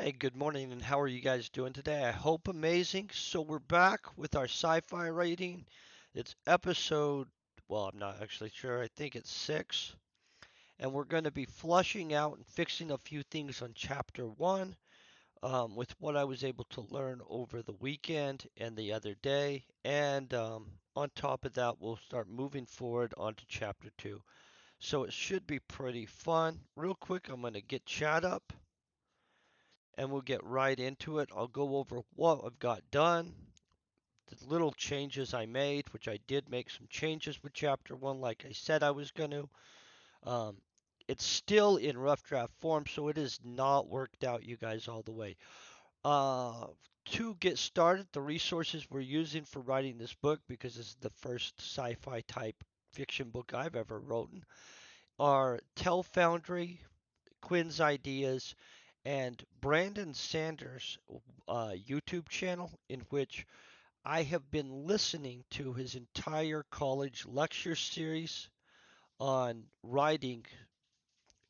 Hey, good morning, and how are you guys doing today? I hope amazing. So, we're back with our sci fi rating. It's episode, well, I'm not actually sure. I think it's six. And we're going to be flushing out and fixing a few things on chapter one with what I was able to learn over the weekend and the other day. And on top of that, we'll start moving forward onto chapter two. So, it should be pretty fun. Real quick, I'm going to get chat up and we'll get right into it. I'll go over what I've got done, the little changes I made, which I did make some changes with chapter one, like I said I was going to. Um, it's still in rough draft form, so it is not worked out, you guys, all the way. Uh, to get started, the resources we're using for writing this book, because this is the first sci fi type fiction book I've ever written, are Tell Foundry, Quinn's Ideas, and Brandon Sanders' YouTube channel, in which I have been listening to his entire college lecture series on writing,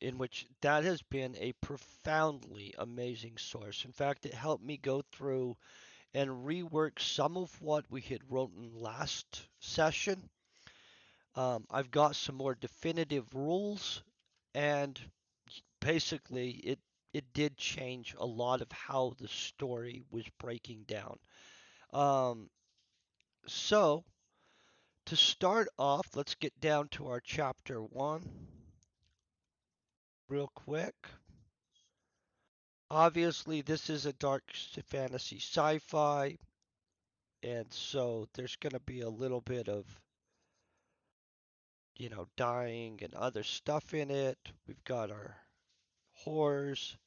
in which that has been a profoundly amazing source. In fact, it helped me go through and rework some of what we had written last session. I've got some more definitive rules, and basically it did change a lot of how the story was breaking down. Um, so to start off, let's get down to our chapter one real quick. Obviously, this is a dark fantasy sci-fi, and so there's going to be a little bit of, dying and other stuff in it. We've got our horrors,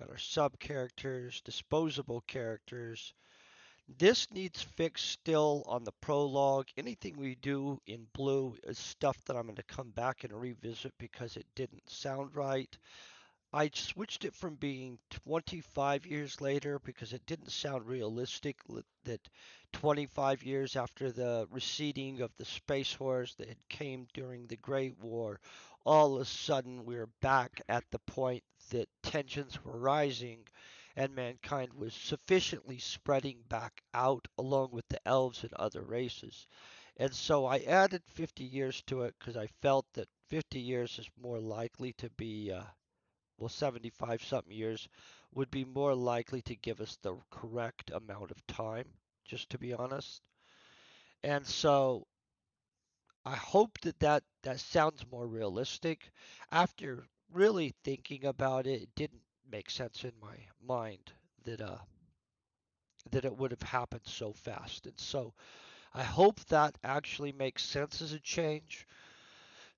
got our sub characters, disposable characters. This needs fixed still on the prologue. Anything we do in blue is stuff that I'm going to come back and revisit because it didn't sound right. I switched it from being 25 years later because it didn't sound realistic that 25 years after the receding of the space horrors that had came during the Great War, all of a sudden we were back at the point that tensions were rising and mankind was sufficiently spreading back out along with the elves and other races. And so I added 50 years to it because I felt that 50 years is more likely to be 75 something years would be more likely to give us the correct amount of time, just to be honest. And so I hope that sounds more realistic. After really thinking about it, it didn't make sense in my mind that it would have happened so fast. And so I hope that actually makes sense as a change.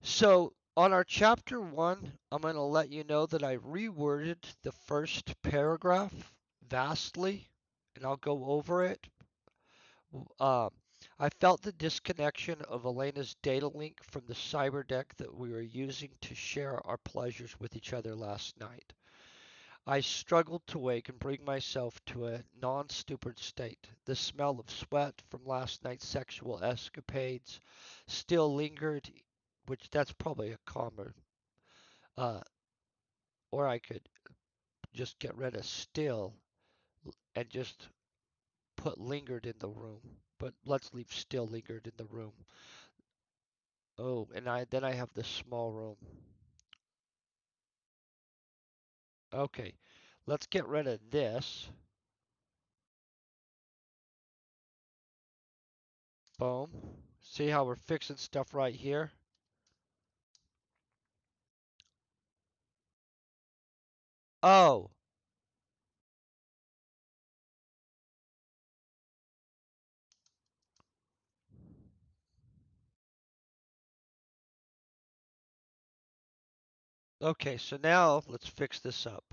So, on our chapter one, I'm going to let you know that I reworded the first paragraph vastly, and I'll go over it. Um, I felt the disconnection of Elena's data link from the cyber deck that we were using to share our pleasures with each other last night. I struggled to wake and bring myself to a non-stupid state. The smell of sweat from last night's sexual escapades still lingered, which that's probably a comma. Uh, or I could just get rid of still and just put lingered in the room. But let's leave still lingered in the room. Oh, and I have the small room. Okay, let's get rid of this. Boom. See how we're fixing stuff right here? Oh, okay, so now let's fix this up.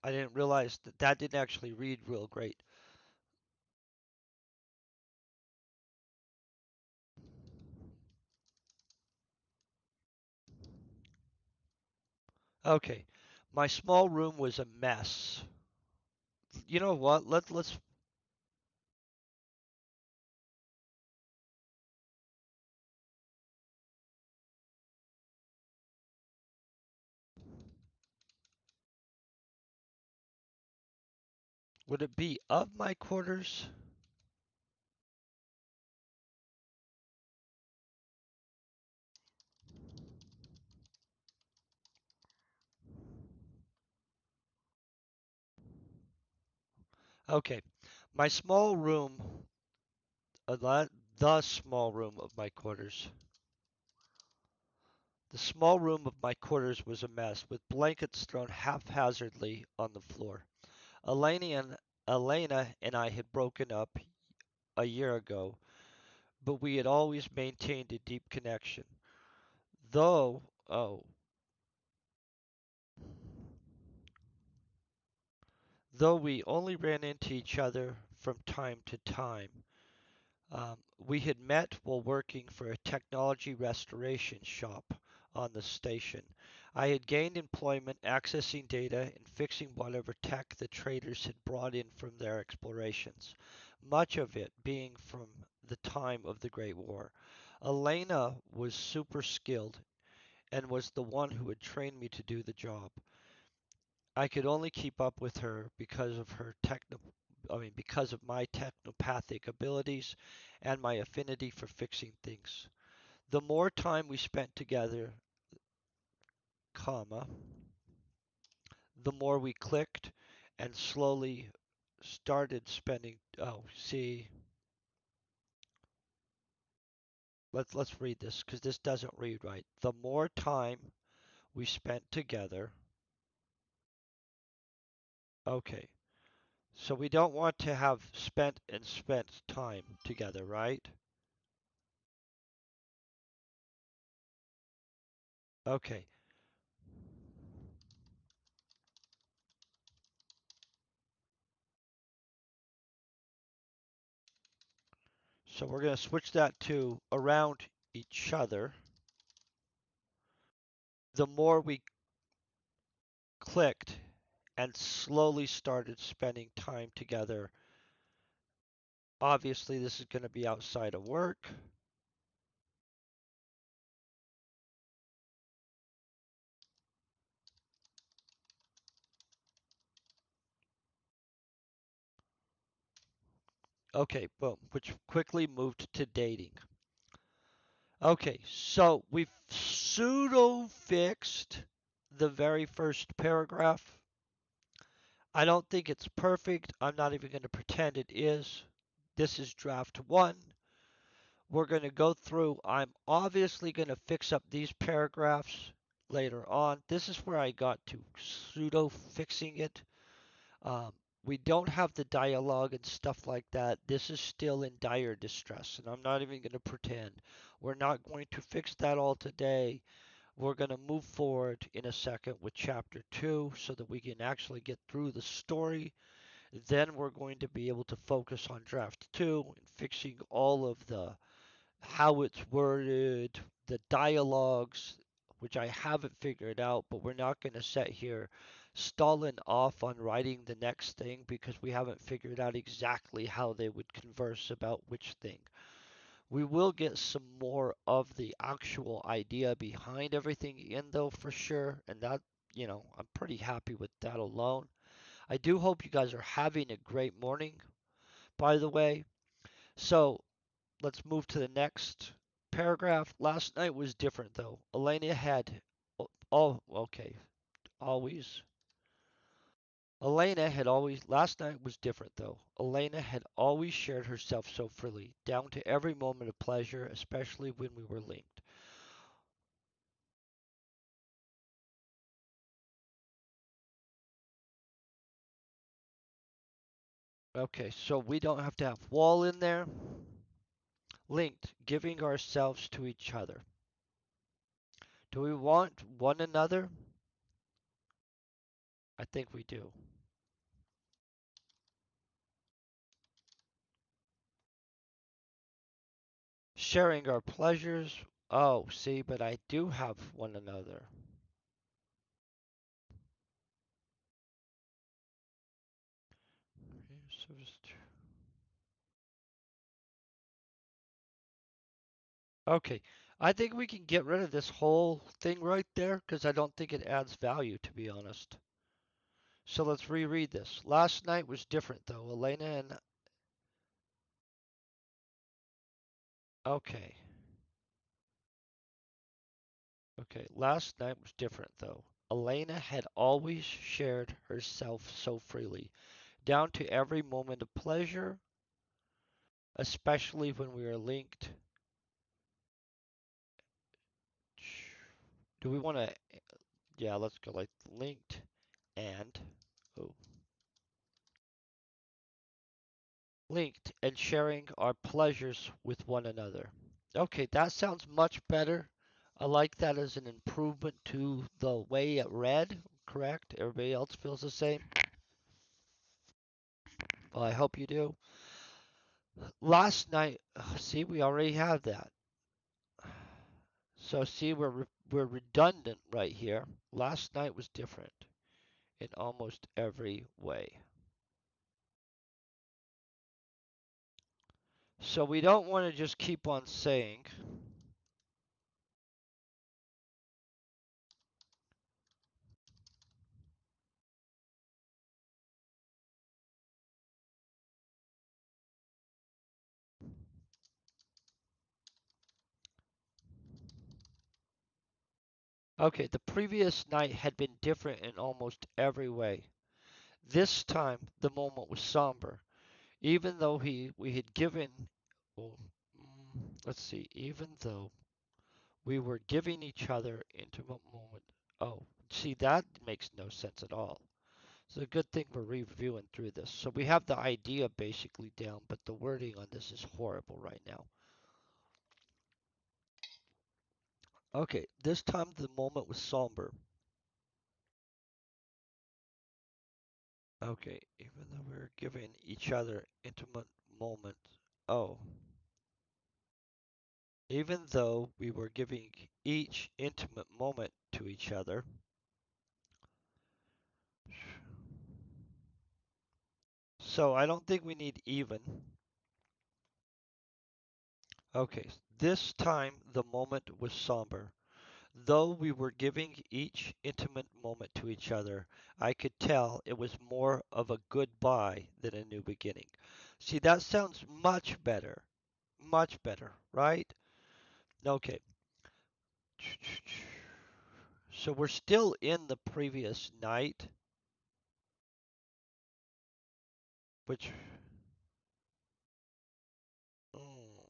I didn't realize that didn't actually read real great. Okay, my small room was a mess. You know what? Let's. Would it be of my quarters? Okay. My small room, the small room of my quarters. The small room of my quarters was a mess, with blankets thrown haphazardly on the floor. Elena and Elena and I had broken up a year ago, but we had always maintained a deep connection. Though, oh, though we only ran into each other from time to time. We had met while working for a technology restoration shop on the station. I had gained employment accessing data and fixing whatever tech the traders had brought in from their explorations, much of it being from the time of the Great War. Elena was super skilled and was the one who had trained me to do the job. I could only keep up with her because of because of my technopathic abilities and my affinity for fixing things. The more time we spent together, comma, the more we clicked and slowly started spending see, let's read this because this doesn't read right. The more time we spent together. Okay. So we don't want to have spent and spent time together, right? Okay. So we're going to switch that to around each other. The more we clicked and slowly started spending time together, obviously this is going to be outside of work. Okay, boom, which quickly moved to dating. Okay, so we've pseudo fixed the very first paragraph. I don't think it's perfect. I'm not even going to pretend it is. This is draft one. We're going to go through. I'm obviously going to fix up these paragraphs later on. This is where I got to pseudo fixing it. Um, we don't have the dialogue and stuff like that. This is still in dire distress, and I'm not even going to pretend. We're not going to fix that all today. We're going to move forward in a second with chapter 2 so that we can actually get through the story. Then we're going to be able to focus on draft 2 and fixing all of the how it's worded, the dialogues, which I haven't figured out, but we're not going to sit here stalling off on writing the next thing because we haven't figured out exactly how they would converse about which thing. We will get some more of the actual idea behind everything in though for sure, and that, I'm pretty happy with that alone. I do hope you guys are having a great morning, by the way. So, let's move to the next paragraph. Last night was different though. Elena had oh okay, always. Last night was different though. Elena had always shared herself so freely, down to every moment of pleasure, especially when we were linked. Okay, so we don't have to have wall in there. Linked, giving ourselves to each other. Do we want one another? I think we do. Sharing our pleasures. Oh, see, but I do have one another. Okay, I think we can get rid of this whole thing right there because I don't think it adds value, to be honest. So let's reread this. Last night was different though. Elena and okay. Okay, last night was different though. Elena had always shared herself so freely, down to every moment of pleasure, especially when we were linked. Do we want to? Yeah, let's go like linked and oh, linked and sharing our pleasures with one another. Okay, that sounds much better. I like that as an improvement to the way it read. Correct? Everybody else feels the same? Well, I hope you do. Last night, see, we already have that. So see, we're redundant right here. Last night was different in almost every way. So we don't want to just keep on saying, okay, the previous night had been different in almost every way. This time the moment was somber, even though we had given, well, let's see, even though we were giving each other intimate moment. Oh, see, that makes no sense at all. It's a good thing we're reviewing through this. So we have the idea basically down, but the wording on this is horrible right now. Okay, this time the moment was somber. Okay, even though we were giving each other intimate moment. Oh, even though we were giving each intimate moment to each other. So I don't think we need even. Okay, this time the moment was somber. Though we were giving each intimate moment to each other, I could tell it was more of a goodbye than a new beginning. See, that sounds much better. Much better, right? Okay. So we're still in the previous night, which, mm,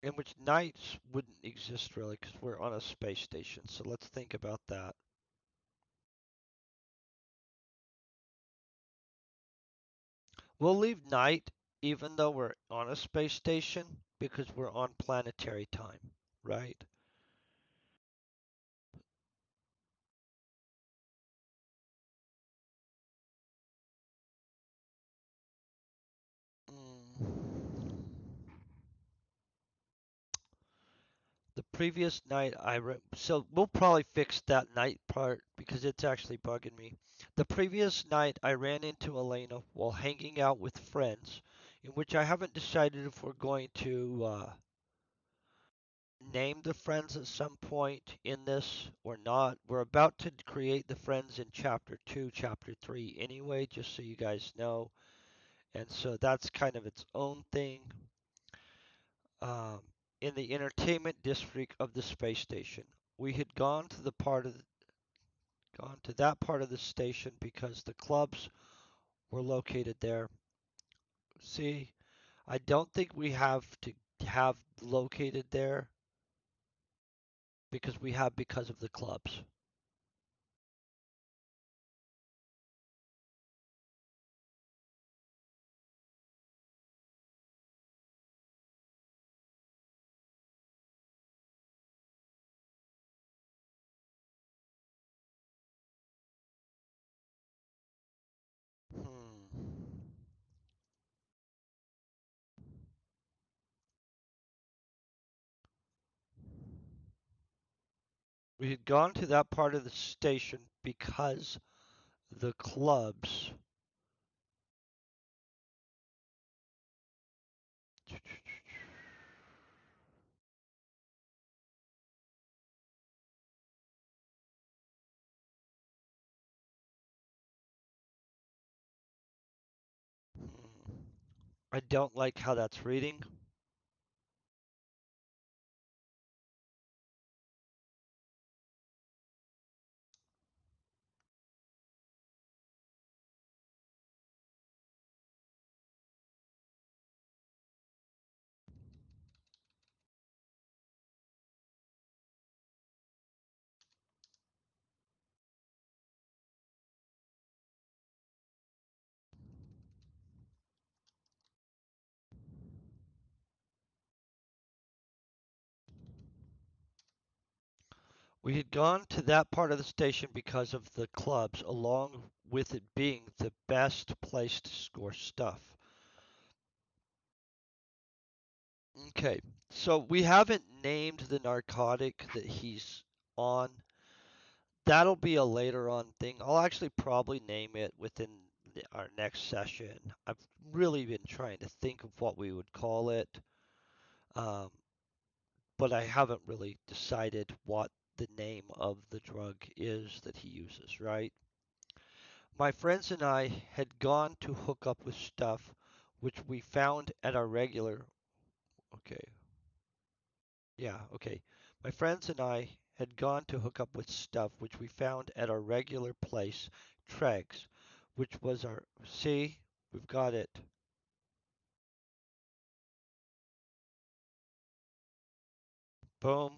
in which nights wouldn't exist really because we're on a space station. So let's think about that. We'll leave night even though we're on a space station because we're on planetary time, right? Mm. The previous night so we'll probably fix that night part because it's actually bugging me. The previous night I ran into Elena while hanging out with friends, in which I haven't decided if we're going to name the friends at some point in this or not. We're about to create the friends in chapter 2, chapter 3 anyway, just so you guys know. And so that's kind of its own thing. In the entertainment district of the space station. We had gone to that part of the station because the clubs were located there. See, I don't think we have to have located there because we have because of the clubs. Hmm. We had gone to that part of the station because the clubs. I don't like how that's reading. We had gone to that part of the station because of the clubs, along with it being the best place to score stuff. Okay, so we haven't named the narcotic that he's on. That'll be a later on thing. I'll actually probably name it within our next session. I've really been trying to think of what we would call it, um, but I haven't really decided what the name of the drug is that he uses, right? My friends and I had gone to hook up with stuff which we found at our regular. Okay, yeah, okay. My friends and I had gone to hook up with stuff which we found at our regular place, Treg's, which was our. See, we've got it. Boom.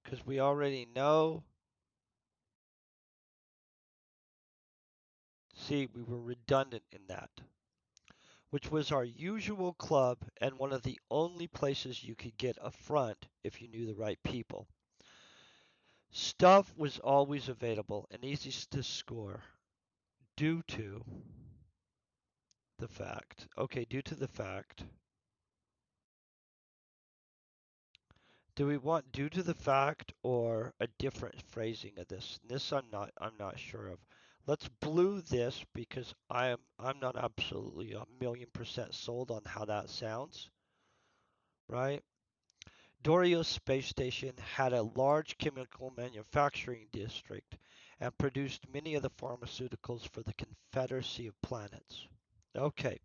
Because we already know. See, we were redundant in that. Which was our usual club and one of the only places you could get a front if you knew the right people. Stuff was always available and easy to score due to the fact. Okay, due to the fact. Do we want due to the fact or a different phrasing of this? This I'm not sure of. Let's blue this because I'm not absolutely a million percent sold on how that sounds, right? Dorio's space station had a large chemical manufacturing district and produced many of the pharmaceuticals for the Confederacy of Planets. Okay,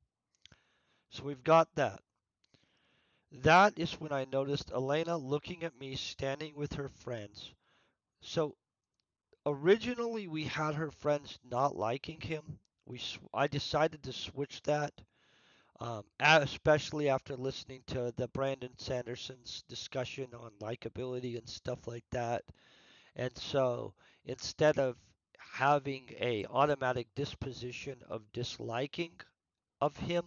so we've got that. That is when I noticed Elena looking at me standing with her friends. So originally we had her friends not liking him. I decided to switch that, especially after listening to the Brandon Sanderson's discussion on likability and stuff like that. And so instead of having a automatic disposition of disliking of him,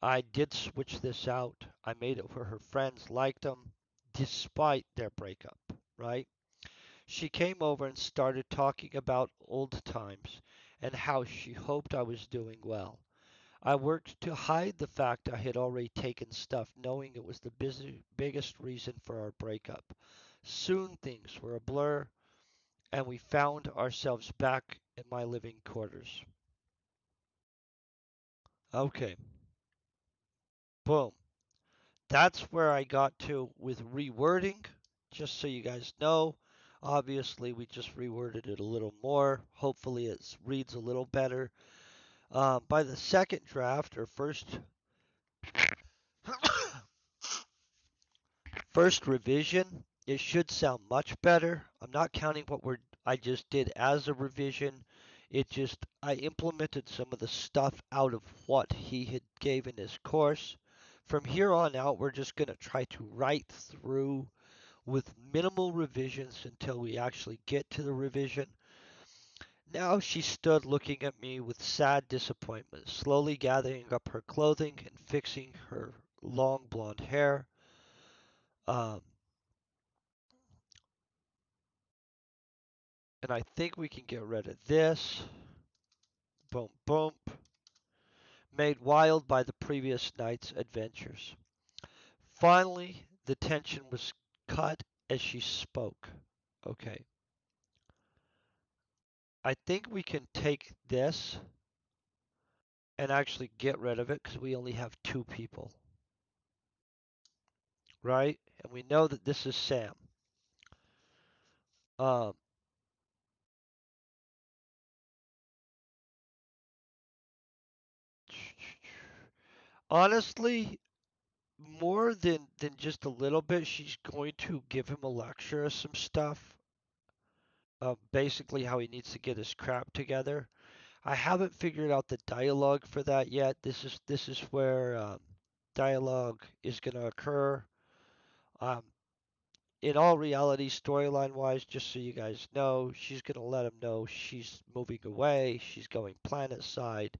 I did switch this out. I made it where her friends liked him despite their breakup, right? She came over and started talking about old times and how she hoped I was doing well. I worked to hide the fact I had already taken stuff, knowing it was the biggest reason for our breakup. Soon things were a blur, and we found ourselves back in my living quarters. Okay, boom. That's where I got to with rewording, just so you guys know. Obviously, we just reworded it a little more. Hopefully, it reads a little better. By the second draft, or first revision, it should sound much better. I'm not counting what I just did as a revision. I implemented some of the stuff out of what he had gave in his course. From here on out, we're just going to try to write through with minimal revisions until we actually get to the revision. Now she stood looking at me with sad disappointment, slowly gathering up her clothing and fixing her long blonde hair. Um, and I think we can get rid of this. Boom, boom. Made wild by the previous night's adventures. Finally, the tension was cut as she spoke. Okay. I think we can take this and actually get rid of it because we only have two people, right? And we know that this is Sam. Um, Honestly, more than just a little bit, she's going to give him a lecture of some stuff. Basically how he needs to get his crap together. I haven't figured out the dialogue for that yet. This is where dialogue is going to occur. Um, in all reality, storyline wise, just so you guys know, she's going to let him know she's moving away. She's going planet side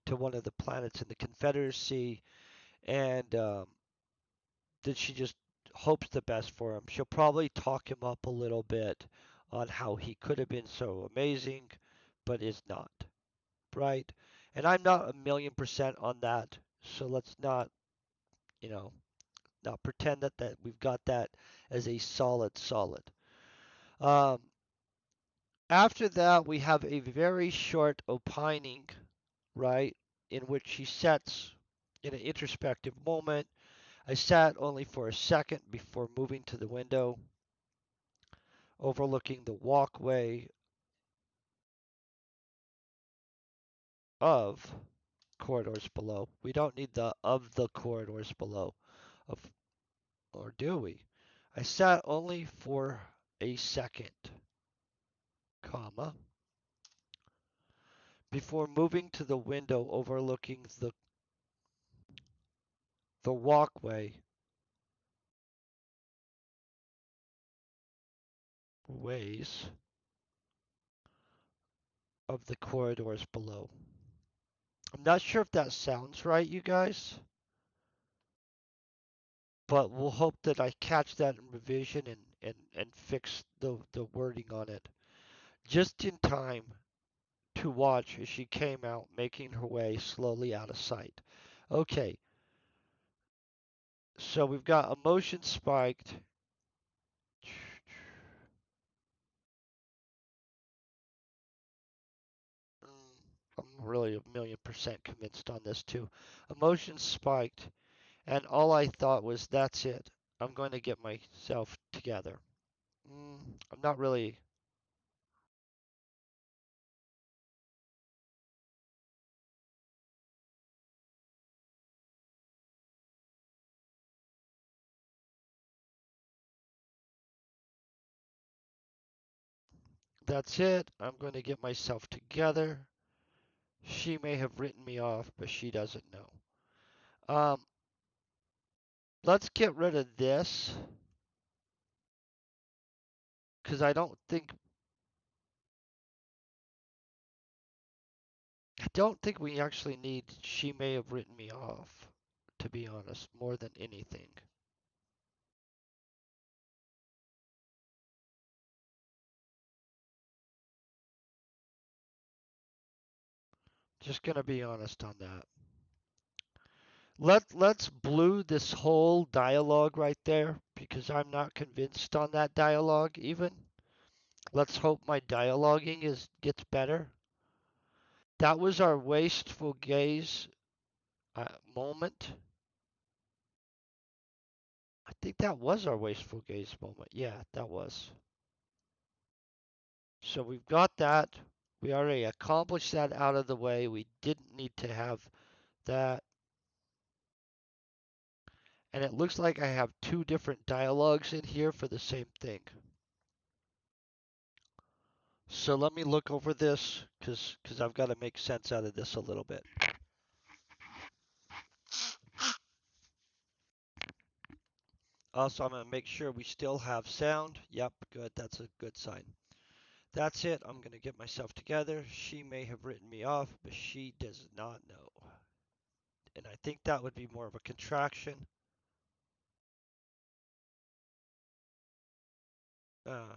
to one of the planets in the Confederacy, and that she just hopes the best for him. She'll probably talk him up a little bit on how he could have been so amazing, but is not, right? And I'm not a 1,000,000% on that, so let's not, you know, not pretend that we've got that as a solid. Um, After that, we have a very short opining, right, in which she sets in an introspective moment. I sat only for a second before moving to the window, overlooking the walkway of corridors below. We don't need the of the corridors below, of, or do we? I sat only for a second, comma, before moving to the window overlooking the walkway ways of the corridors below. I'm not sure if that sounds right, you guys, but we'll hope that I catch that in revision and fix the wording on it. Just in time to watch as she came out, making her way slowly out of sight. Okay, so we've got emotion spiked. I'm really 1,000,000% convinced on this too. Emotion spiked, and all I thought was, that's it. I'm going to get myself together. I'm not really. That's it. I'm going to get myself together. She may have written me off, but she doesn't know. Um, let's get rid of this because I don't think we actually need she may have written me off, to be honest, more than anything. Just gonna be honest on that. Let's blue this whole dialogue right there because I'm not convinced on that dialogue even. Let's hope my dialoguing is gets better. That was our wasteful gaze moment. I think that was our wasteful gaze moment. Yeah, that was. So we've got that. We already accomplished that out of the way. We didn't need to have that. And it looks like I have two different dialogues in here for the same thing. So let me look over this because I've got to make sense out of this a little bit. Also, I'm going to make sure we still have sound. Yep, good. That's a good sign. That's it. I'm going to get myself together. She may have written me off, but she does not know. And I think that would be more of a contraction. Uh,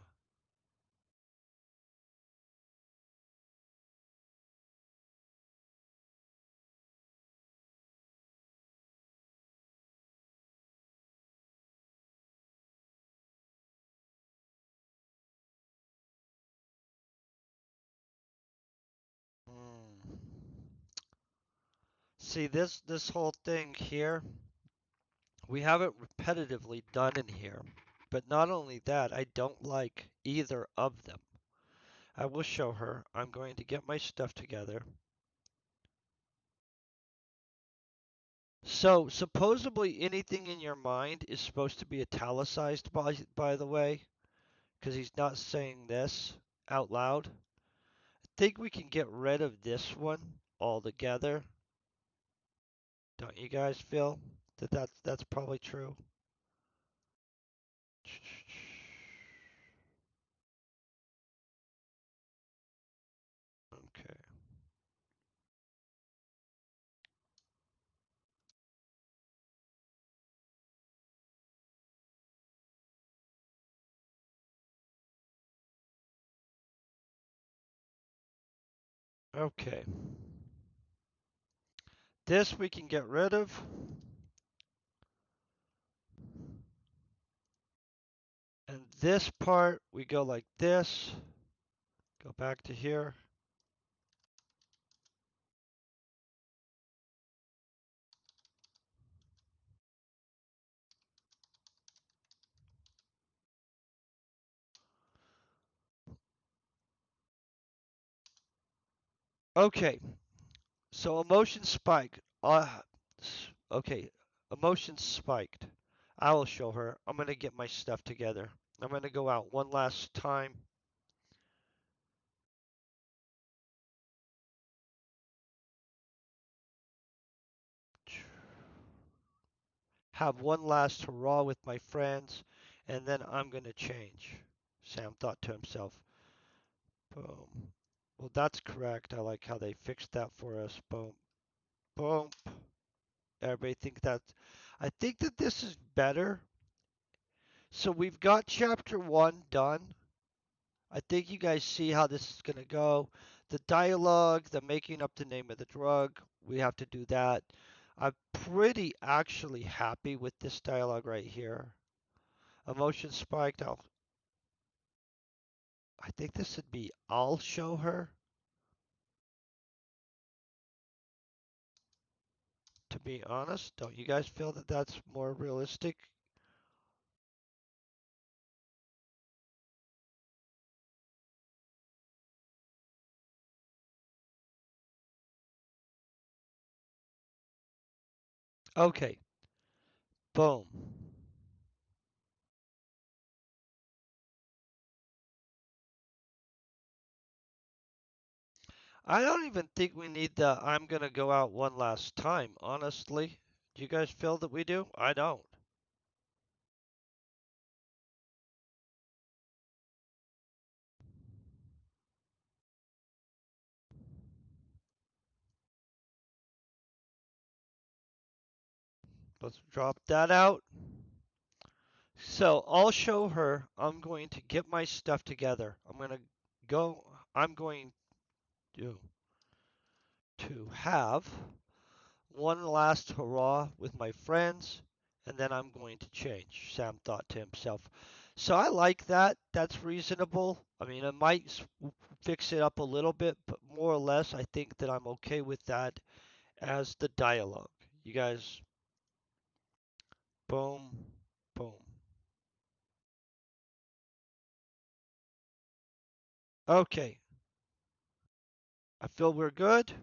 hmm. See, this whole thing here, we have it repetitively done in here. But not only that, I don't like either of them. I will show her. I'm going to get my stuff together. So supposedly anything in your mind is supposed to be italicized by the way, because he's not saying this out loud. I think we can get rid of this one altogether. Don't you guys feel that that's probably true? Okay. Okay. This we can get rid of. And this part, we go like this. Go back to here. Okay, so emotion spiked. Okay, emotion spiked. I will show her. I'm going to get my stuff together. I'm going to go out one last time. Have one last hurrah with my friends, and then I'm going to change. Sam thought to himself. Boom. Well, that's correct. I like how they fixed that for us. Boom. Boom. Everybody think that. I think that this is better. So we've got chapter one done. I think you guys see how this is going to go. The dialogue, the making up the name of the drug, we have to do that. I'm pretty actually happy with this dialogue right here. Emotion spiked. I think this would be I'll show her, to be honest. Don't you guys feel that that's more realistic? Okay, boom. I don't even think we need the I'm gonna go out one last time, honestly. Do you guys feel that we do? I don't. Let's drop that out. So I'll show her. I'm going to get my stuff together. I'm going to go. I'm going to have one last hurrah with my friends, and then I'm going to change, Sam thought to himself. So I like that. That's reasonable. I mean, it might fix it up a little bit, but more or less, I think that I'm okay with that as the dialogue. You guys, boom, boom. Okay, I feel we're good.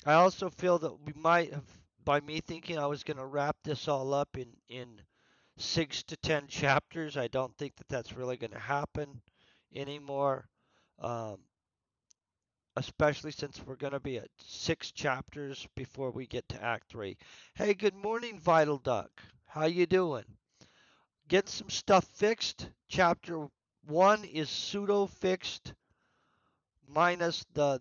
I also feel that we might have, by me thinking I was going to wrap this all up in 6 to 10 chapters, I don't think that that's really going to happen anymore. Um, Especially since we're going to be at 6 chapters before we get to Act 3. Hey, good morning, Vital Duck. How you doing? Getting some stuff fixed. Chapter 1 is pseudo fixed minus the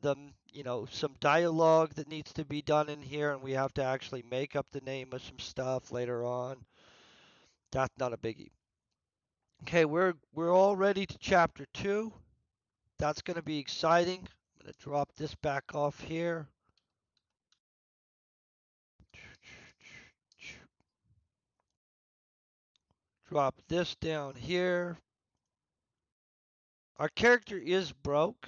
some dialogue that needs to be done in here, and we have to actually make up the name of some stuff later on. That's not a biggie. Okay, we're all ready to chapter 2. That's going to be exciting. I'm going to drop this back off here. Drop this down here. Our character is broke.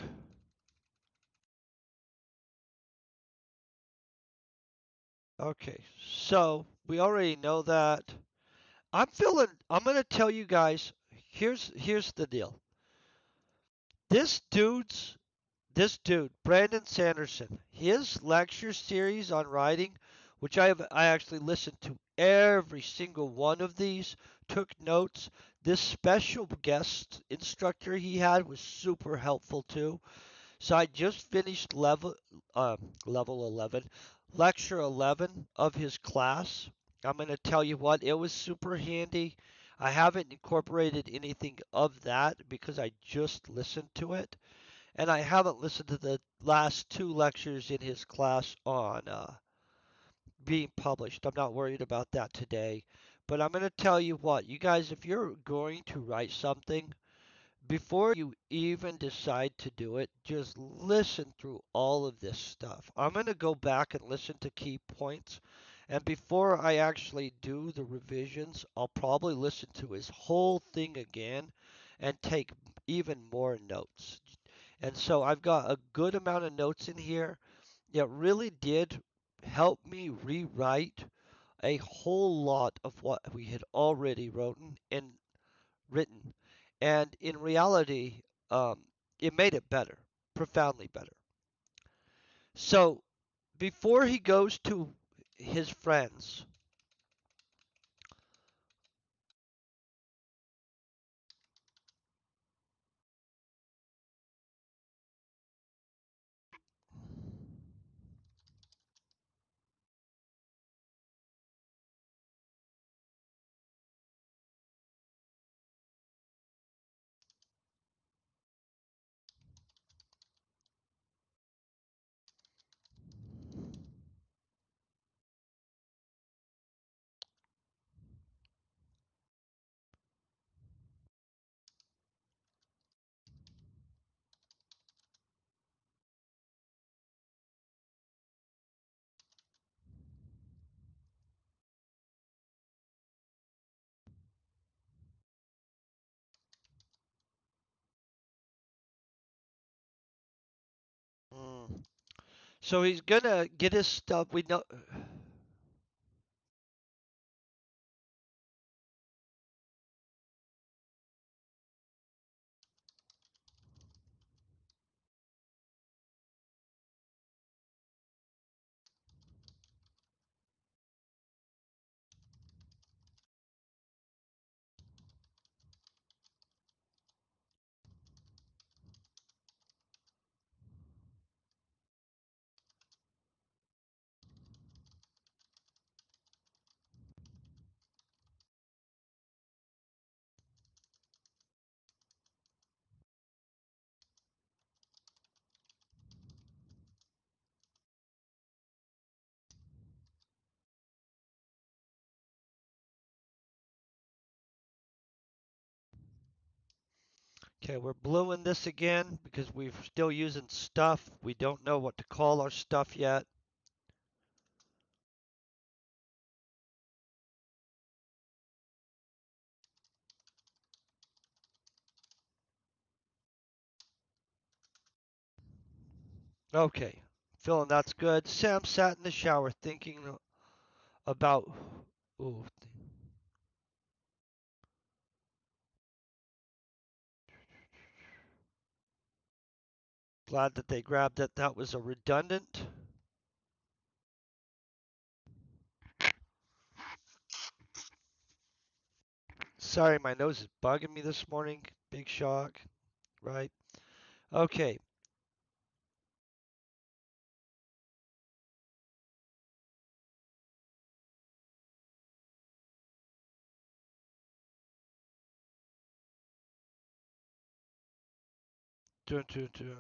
Okay, so we already know that. I'm going to tell you guys, here's the deal. This dude's This dude, Brandon Sanderson, his lecture series on writing, which I actually listened to every single one of these, took notes. This special guest instructor he had was super helpful too. So I just finished level 11, lecture 11 of his class. I'm going to tell you what, it was super handy. I haven't incorporated anything of that because I just listened to it. And I haven't listened to the last two lectures in his class on being published. I'm not worried about that today. But I'm going to tell you what, you guys, if you're going to write something, before you even decide to do it, just listen through all of this stuff. I'm going to go back and listen to key points. And before I actually do the revisions, I'll probably listen to his whole thing again and take even more notes. And so I've got a good amount of notes in here. It really did help me rewrite a whole lot of what we had already written. And in reality, it made it better, profoundly better. So before he goes to his friends, mm, so he's gonna get his stuff. We know. Okay, we're bluing this again because we're still using stuff. We don't know what to call our stuff yet. Okay, feeling that's good. Sam sat in the shower thinking about. Ooh, glad that they grabbed it. That was a redundant. Sorry, my nose is bugging me this morning. Big shock, right? Okay. Dun, dun, dun.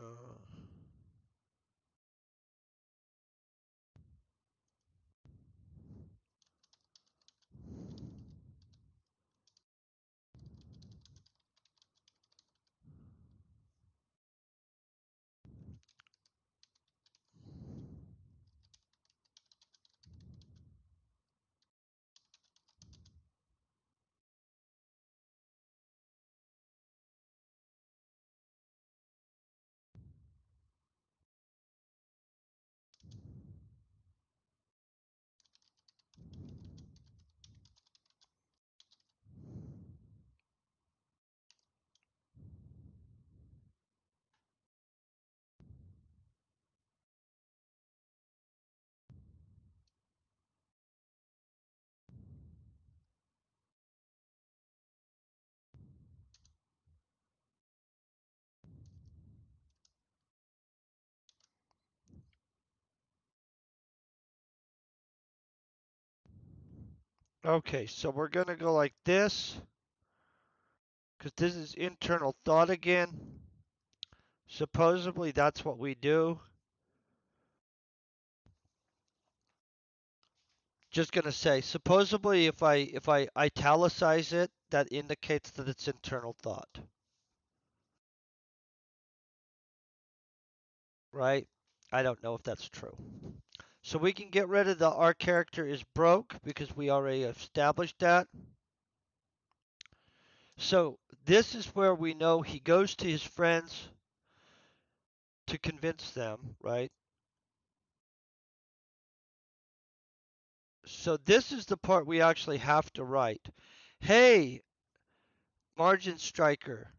Okay, so we're going to go like this because this is internal thought again. Supposedly that's what we do. Just going to say supposedly if I italicize it, that indicates that it's internal thought, right? I don't know if that's true. So we can get rid of the our character is broke because we already established that. So this is where we know he goes to his friends to convince them, right? So this is the part we actually have to write. Hey, margin striker,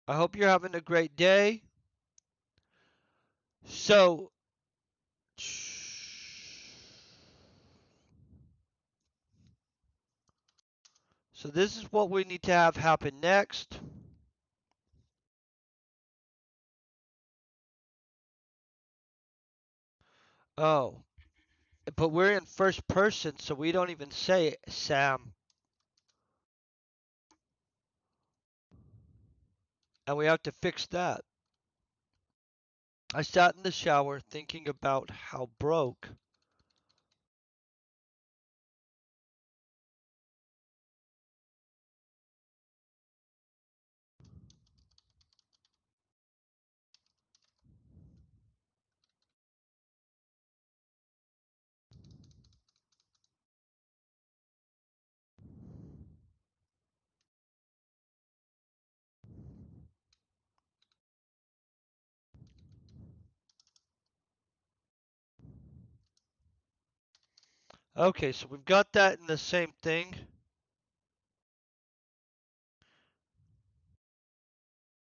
I hope you're having a great day. So so this is what we need to have happen next. Oh, but we're in first person, so we don't even say Sam, and we have to fix that. I sat in the shower thinking about how broke. Okay, so we've got that in the same thing.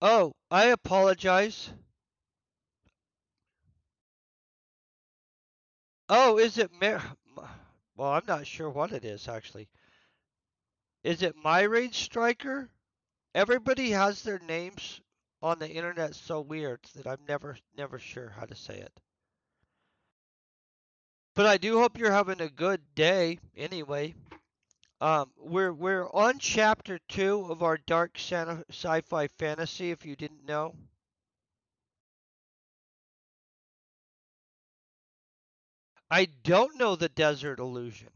Oh, I apologize. Oh, is it Well, I'm not sure what it is actually. Is it my range striker? Everybody has their names on the internet so weird that I'm never sure how to say it. But I do hope you're having a good day anyway. We're on chapter 2 of our dark sci-fi fantasy if you didn't know. I don't know the desert illusion.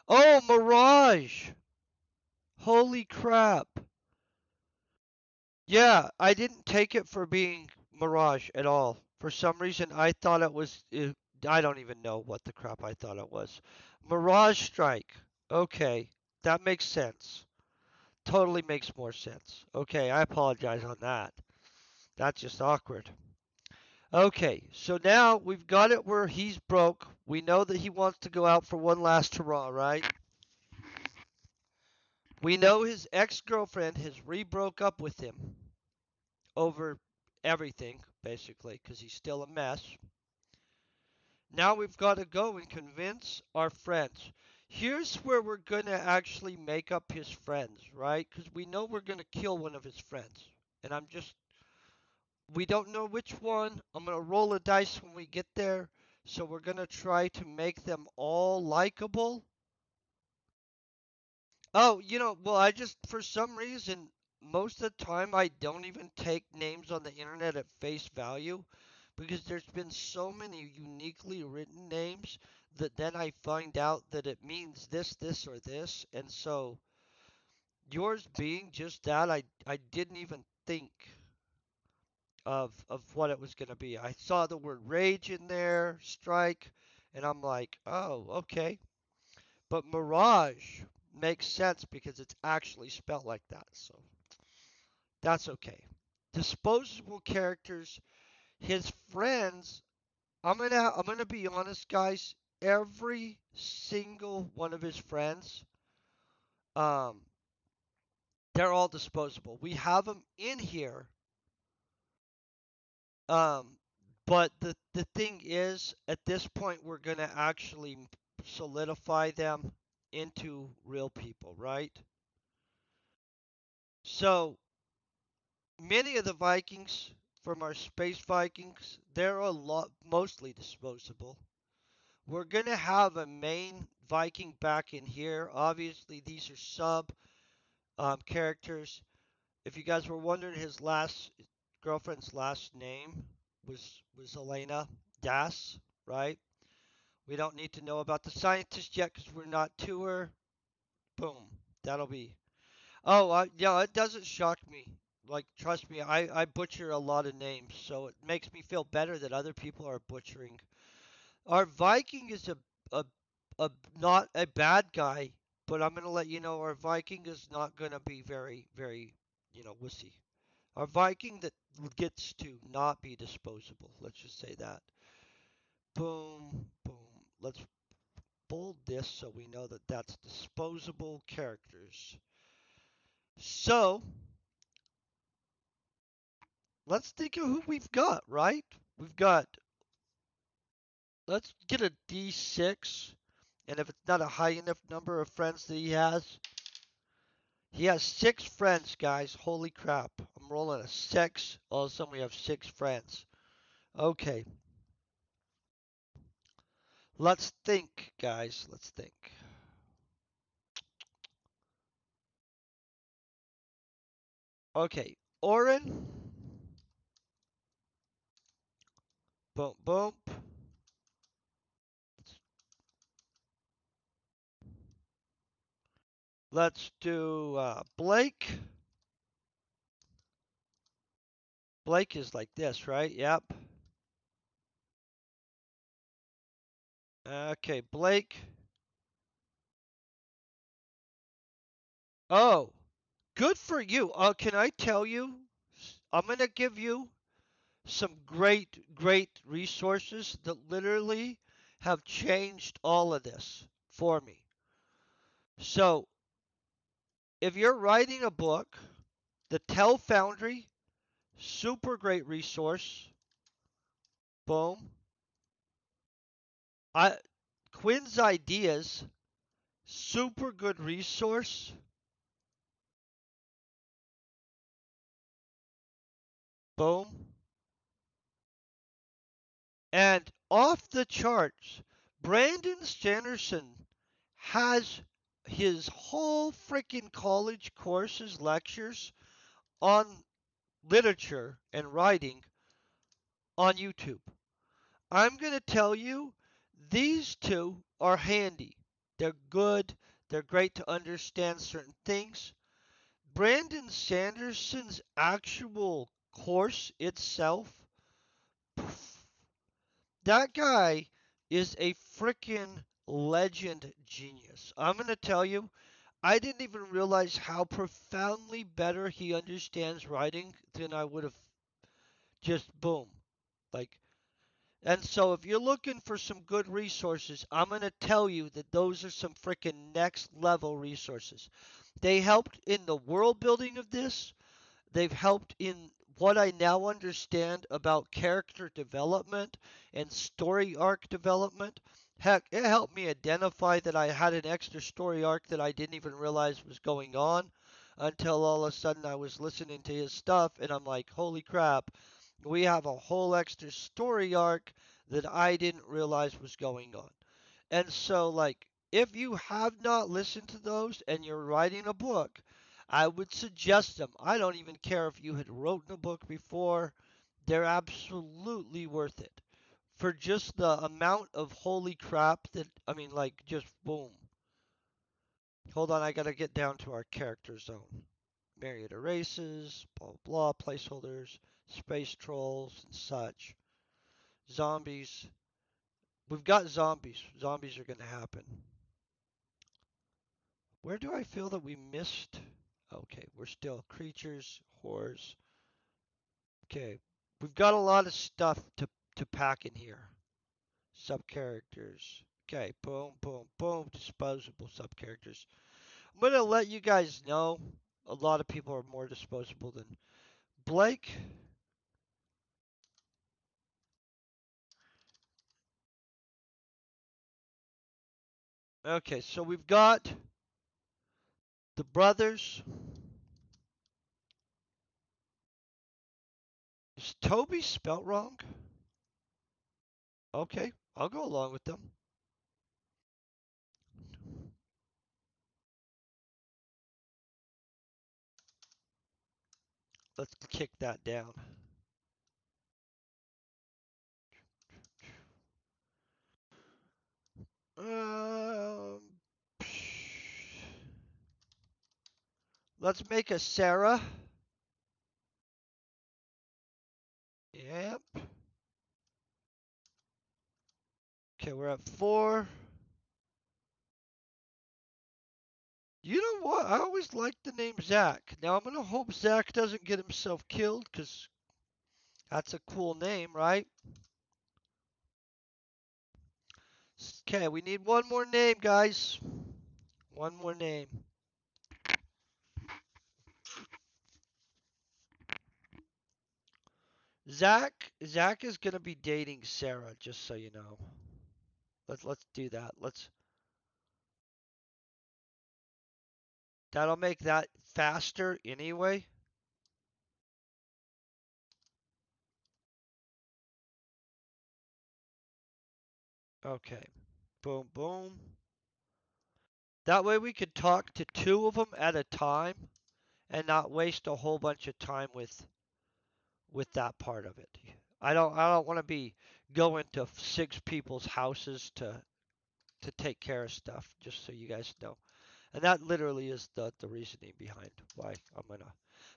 Oh, Mirage. Holy crap. Yeah, I didn't take it for being Mirage at all. For some reason, I thought it was. I don't even know what the crap I thought it was. Mirage Strike. Okay, that makes sense. Totally makes more sense. Okay, I apologize on that. That's just awkward. Okay, so now we've got it where he's broke. We know that he wants to go out for one last hurrah, right? We know his ex girlfriend has re broke up with him over everything, basically, because he's still a mess. Now we've got to go and convince our friends. Here's where we're going to actually make up his friends, right? Because we know we're going to kill one of his friends. And we don't know which one. I'm going to roll a dice when we get there. So we're going to try to make them all likable. Oh, well, for some reason, most of the time, I don't even take names on the internet at face value because there's been so many uniquely written names that then I find out that it means this, this, or this. And so yours being just that, I didn't even think of what it was going to be. I saw the word rage in there, strike, and I'm like, oh, okay. But Mirage makes sense because it's actually spelled like that. So that's okay. Disposable characters, his friends. I'm gonna be honest, guys. Every single one of his friends, um, they're all disposable. We have them in here, um, but the thing is, at this point, we're gonna actually solidify them into real people, right? So many of the Vikings from our space Vikings, they're a lot mostly disposable. We're gonna have a main Viking back in here. Obviously, these are sub characters. If you guys were wondering, his last girlfriend's last name was Elena Das, right? We don't need to know about the scientist yet because we're not to her. Boom. That'll be. Oh, yeah, it doesn't shock me. Like, trust me, I butcher a lot of names, so it makes me feel better that other people are butchering. Our Viking is a, a not a bad guy, but I'm gonna let you know our Viking is not gonna be very, wussy. Our Viking that gets to not be disposable. Let's just say that. Boom, boom. Let's bold this so we know that that's disposable characters. So let's think of who we've got, right? We've got, let's get a D6. And if it's not a high enough number of friends that he has 6 friends, guys. Holy crap. I'm rolling a 6. All of a sudden we have 6 friends. Okay. Let's think, guys. Let's think. Okay. Oren. Boom, boom. Let's do Blake. Blake is like this, right? Yep. Okay, Blake. Oh, good for you. Can I tell you? I'm going to give you some great resources that literally have changed all of this for me. So, if you're writing a book, the Tell Foundry, super great resource. Boom. I Quinn's Ideas, super good resource. Boom. And off the charts, Brandon Sanderson has his whole freaking college courses, lectures on literature and writing on YouTube. I'm going to tell you, these two are handy. They're good. They're great to understand certain things. Brandon Sanderson's actual course itself, that guy is a freaking legend genius. I'm going to tell you, I didn't even realize how profoundly better he understands writing than I would have just boom. Like, and so if you're looking for some good resources, I'm going to tell you that those are some freaking next level resources. They helped in the world building of this. They've helped in what I now understand about character development and story arc development. Heck, it helped me identify that I had an extra story arc that I didn't even realize was going on until all of a sudden I was listening to his stuff and I'm like, holy crap, we have a whole extra story arc that I didn't realize was going on. And so, like, if you have not listened to those and you're writing a book, I would suggest them. I don't even care if you had written a book before, they're absolutely worth it. For just the amount of holy crap that, I mean, like, just boom. Hold on, I gotta get down to our character zone. Myriad of races, blah blah, placeholders, space trolls, and such. Zombies. We've got zombies. Zombies are gonna happen. Where do I feel that we missed? Okay, we're still creatures, horrors. Okay, we've got a lot of stuff to pack in here. Sub characters. Okay, boom, boom, boom. Disposable sub characters. I'm gonna let you guys know. A lot of people are more disposable than Blake. Okay, so we've got the brothers. Is Toby spelt wrong? Okay, I'll go along with them. Let's kick that down. Um, let's make a Sarah. Yep. Okay, we're at 4. You know what? I always liked the name Zach. Now I'm gonna hope Zach doesn't get himself killed, because that's a cool name, right? Okay, we need one more name, guys. One more name. Zach is gonna be dating Sarah, just so you know. Let's do that. That'll make that faster anyway. Okay. Boom, boom. That way we could talk to 2 of them at a time and not waste a whole bunch of time with that part of it. I don't want to be going to 6 people's houses to take care of stuff, just so you guys know. And that literally is the reasoning behind why I'm gonna.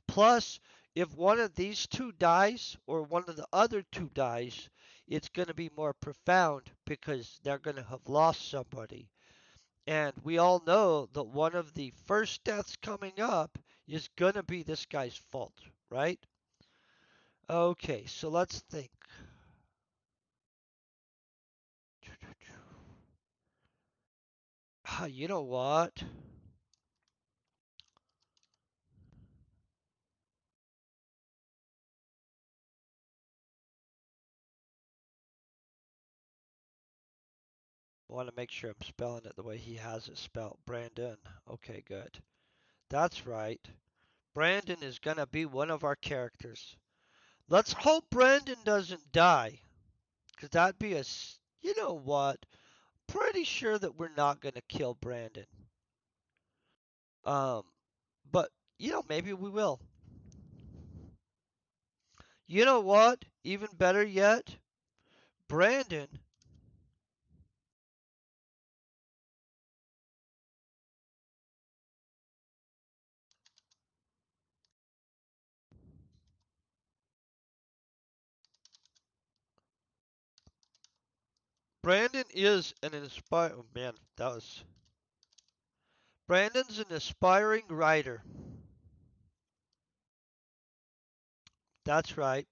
Plus, if one of these 2 dies or one of the other 2 dies, it's gonna be more profound because they're gonna have lost somebody. And we all know that one of the first deaths coming up is gonna be this guy's fault, right? Okay, so let's think. You know what? I want to make sure I'm spelling it the way he has it spelled. Brandon. Okay, good. That's right. Brandon is gonna be one of our characters. Let's hope Brandon doesn't die, because that'd be a. You know what? Pretty sure that we're not gonna kill Brandon. Um, but maybe we will. You know what? Even better yet, Brandon. Brandon is an inspire. Oh, man, that was. Brandon's an aspiring writer. That's right.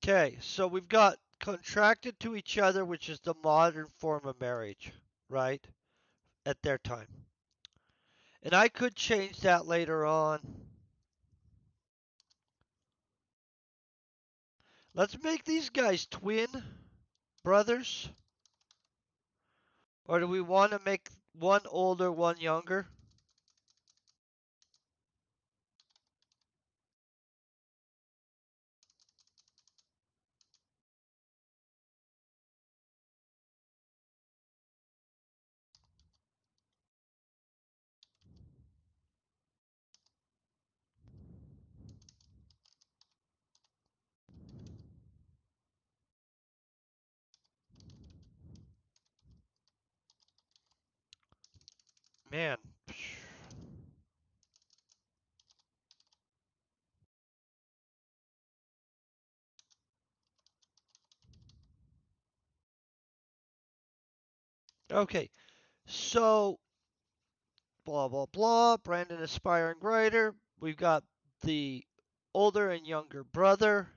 Okay, so we've got contracted to each other, which is the modern form of marriage, right? At their time. And I could change that later on. Let's make these guys twin brothers. Or do we want to make one older, one younger? Man, Okay, so blah blah blah. Brandon aspiring writer. We've got the older and younger brother.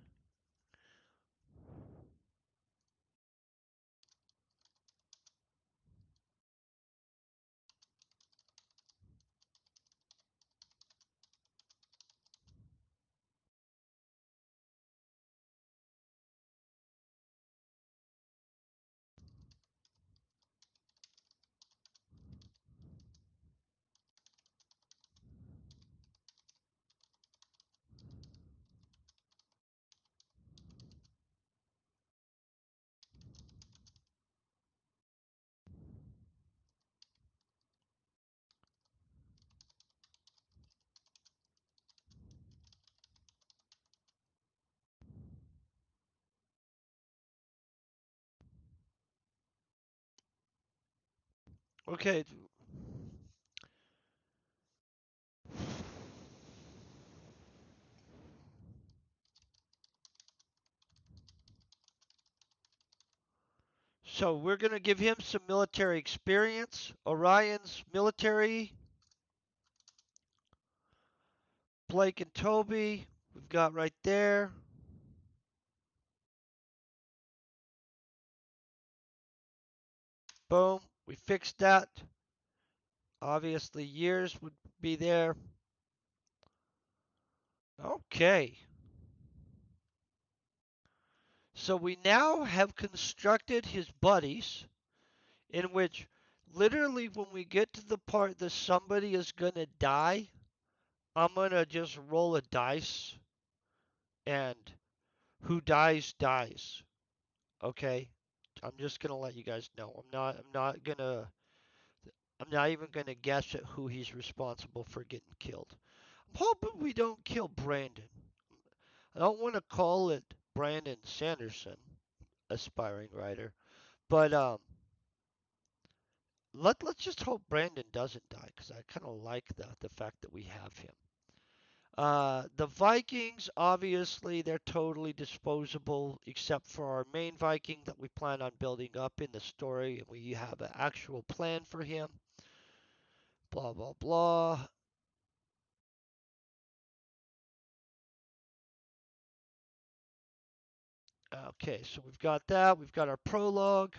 Okay, so we're gonna give him some military experience. Orion's military. Blake and Toby. We've got right there. Boom. We fixed that. Obviously, years would be there. Okay. So we now have constructed his buddies, in which literally when we get to the part that somebody is going to die, I'm going to just roll a dice and who dies dies. Okay? I'm just going to let you guys know. I'm not even going to guess at who he's responsible for getting killed. I'm hoping we don't kill Brandon. I don't want to call it Brandon Sanderson, aspiring writer, but let's just hope Brandon doesn't die because I kind of like the fact that we have him. The Vikings, obviously, they're totally disposable, except for our main Viking that we plan on building up in the story, and we have an actual plan for him. Blah blah blah. Okay, so we've got that. We've got our prologue.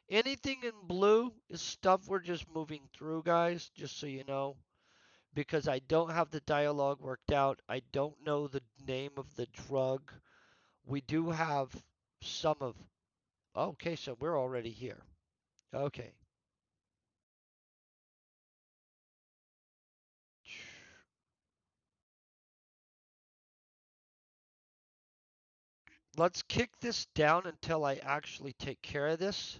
Anything in blue is stuff we're just moving through, guys, just so you know, because I don't have the dialogue worked out. I don't know the name of the drug. We do have some of. Okay, so we're already here. Okay. Let's kick this down until I actually take care of this.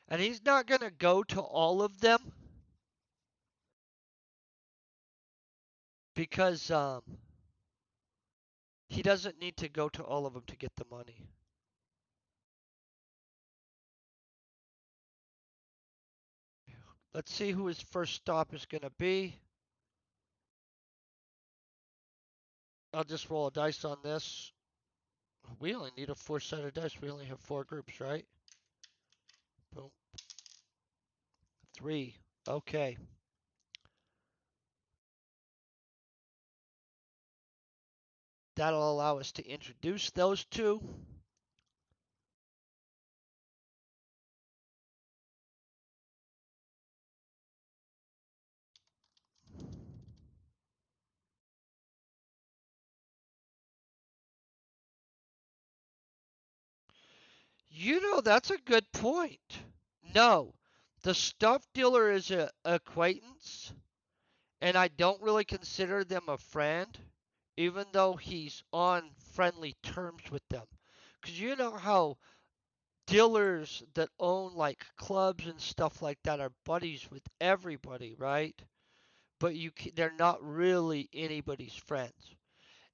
And he's not going to go to all of them because he doesn't need to go to all of them to get the money. Let's see who his first stop is going to be. I'll just roll a dice on this. We only need a four-sided dice. We only have four groups, right? Boom. Three. Okay. That'll allow us to introduce those two. You know, that's a good point. No, the stuff dealer is an acquaintance, and I don't really consider them a friend, even though he's on friendly terms with them. Because you know how dealers that own like clubs and stuff like that are buddies with everybody, right? But they're not really anybody's friends.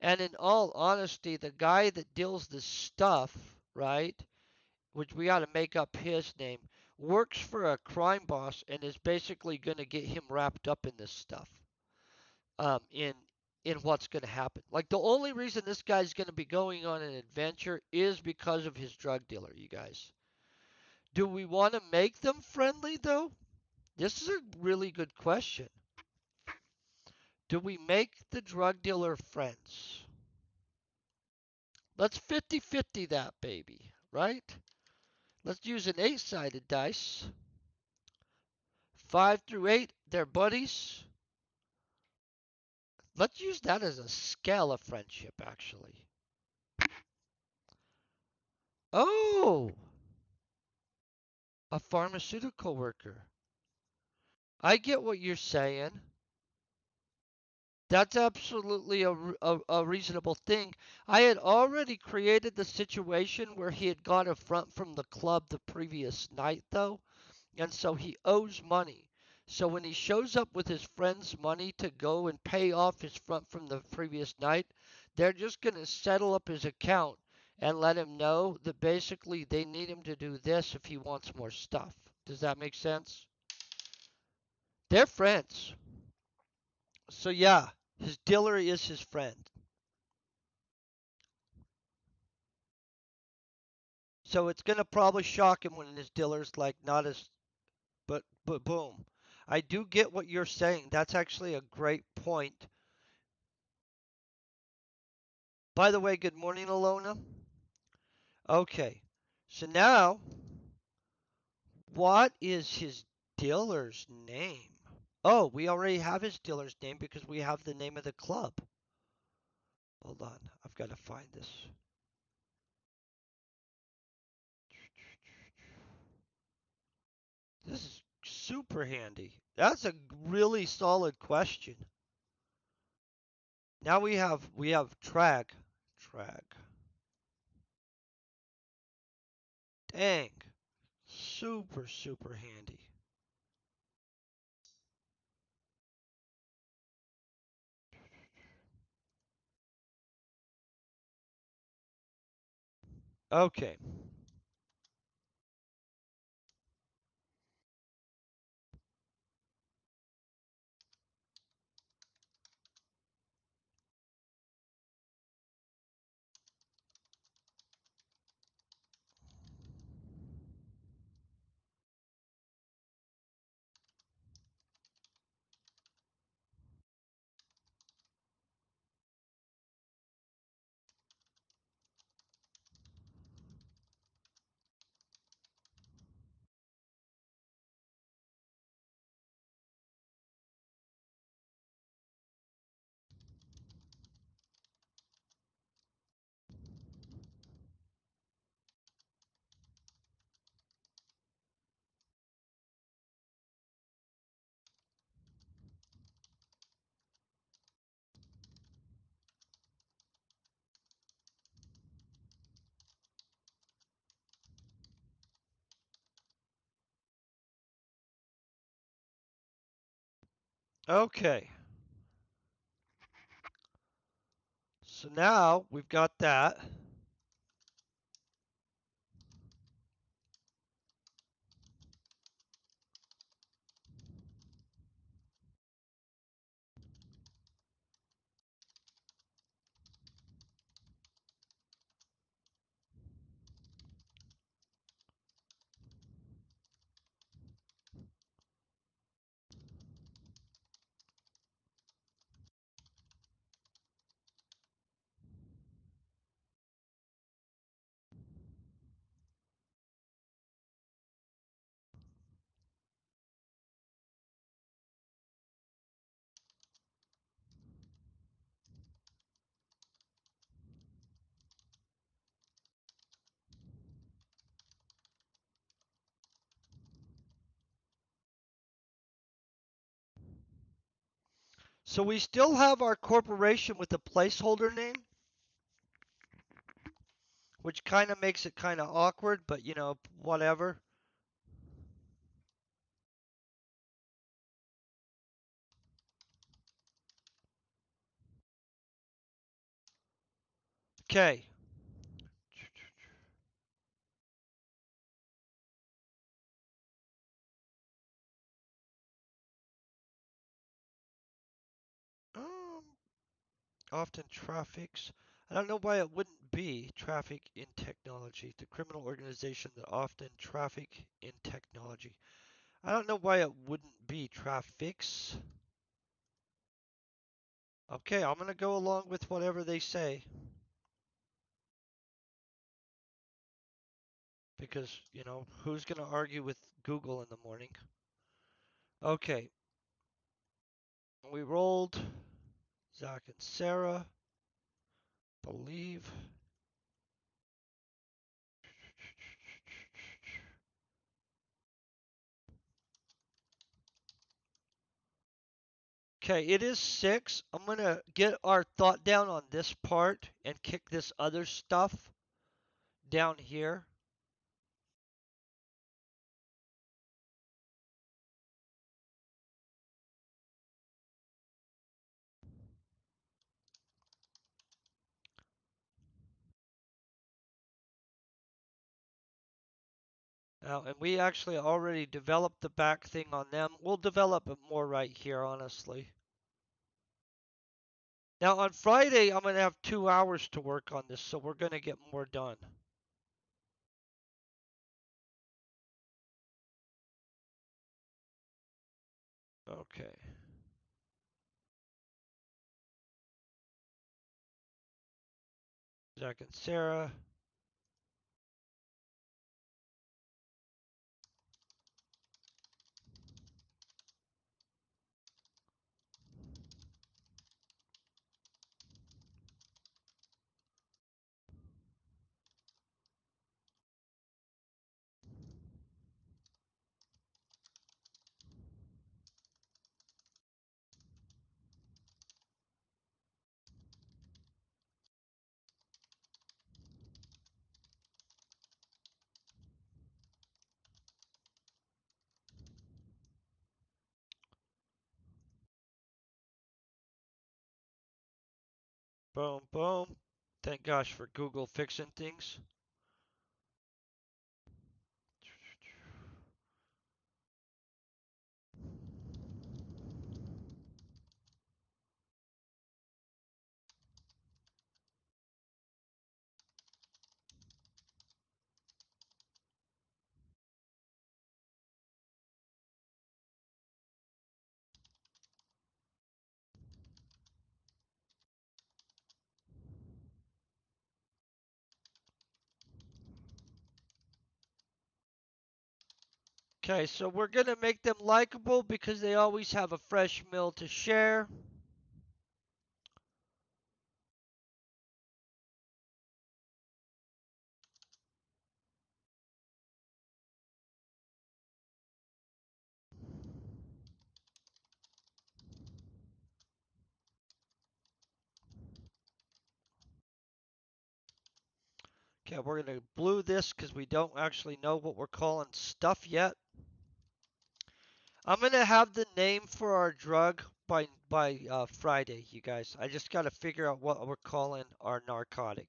And in all honesty, the guy that deals the stuff, right, which we got to make up his name, works for a crime boss and is basically going to get him wrapped up in this stuff. in what's going to happen. Like the only reason this guy's going to be going on an adventure is because of his drug dealer, you guys. Do we want to make them friendly though? This is a really good question. Do we make the drug dealer friends? Let's 50-50 that baby, right? Let's use an 8-sided dice. 5 through 8, they're buddies. Let's use that as a scale of friendship, actually. Oh, a pharmaceutical worker. I get what you're saying. That's absolutely a reasonable thing. I had already created the situation where he had got a front from the club the previous night, though, and so he owes money. So when he shows up with his friend's money to go and pay off his front from the previous night, they're just going to settle up his account and let him know that basically they need him to do this if he wants more stuff. Does that make sense? They're friends. So yeah, his dealer is his friend. So it's gonna probably shock him when his dealer's like not as but boom. I do get what you're saying. That's actually a great point. By the way, good morning, Alona. Okay. So now, what is his dealer's name? Oh, we already have his dealer's name because we have the name of the club. Hold on. I've got to find this. This is super handy. That's a really solid question. Now we have Trag. Trag. Dang. Super, super handy. Okay. Okay. So now we've got that. So we still have our corporation with a placeholder name, which kind of makes it kind of awkward, but whatever. Okay. often traffics. I don't know why it wouldn't be traffic in technology. The criminal organization that often traffic in technology. I don't know why it wouldn't be traffics. Okay, I'm gonna go along with whatever they say because, who's gonna argue with Google in the morning? Okay, we rolled Zach and Sarah, believe. Okay, it is 6. I'm going to get our thought down on this part and kick this other stuff down here. Now, and we actually already developed the back thing on them. We'll develop it more right here, honestly. Now, on Friday, I'm going to have 2 hours to work on this, so we're going to get more done. Okay. Zach and Sarah. Boom, boom. Thank gosh for Google fixing things. Okay, so we're going to make them likable because they always have a fresh meal to share. Okay, we're going to blue this because we don't actually know what we're calling stuff yet. I'm going to have the name for our drug by Friday, you guys. I just got to figure out what we're calling our narcotic.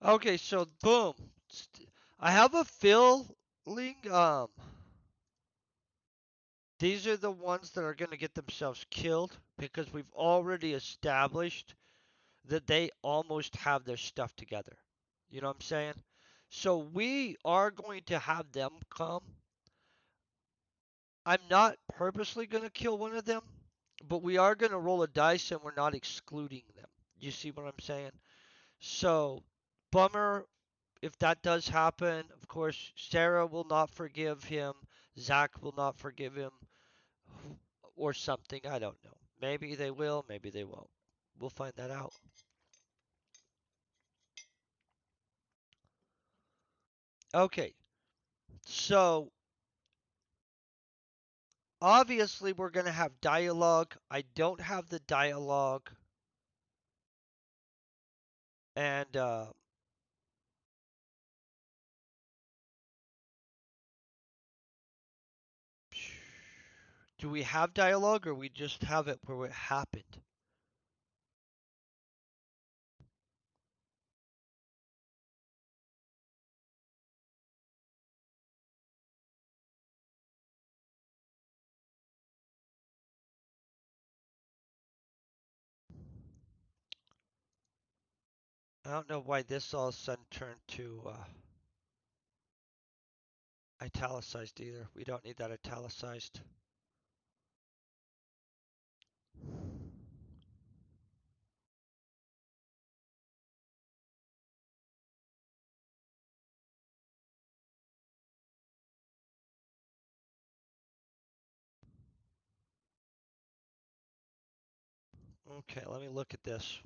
Okay, so boom. I have a feeling these are the ones that are going to get themselves killed because we've already established that they almost have their stuff together. You know what I'm saying? So we are going to have them come. I'm not purposely going to kill one of them, but we are going to roll a dice and we're not excluding them. You see what I'm saying? So, bummer if that does happen. Of course, Sarah will not forgive him. Zach will not forgive him, or something. I don't know. Maybe they will, maybe they won't. We'll find that out. Okay, so obviously we're going to have dialogue. I don't have the dialogue, and do we have dialogue or we just have it where it happened? I don't know why this all of a sudden turned to italicized either. We don't need that italicized. Okay, let me look at this.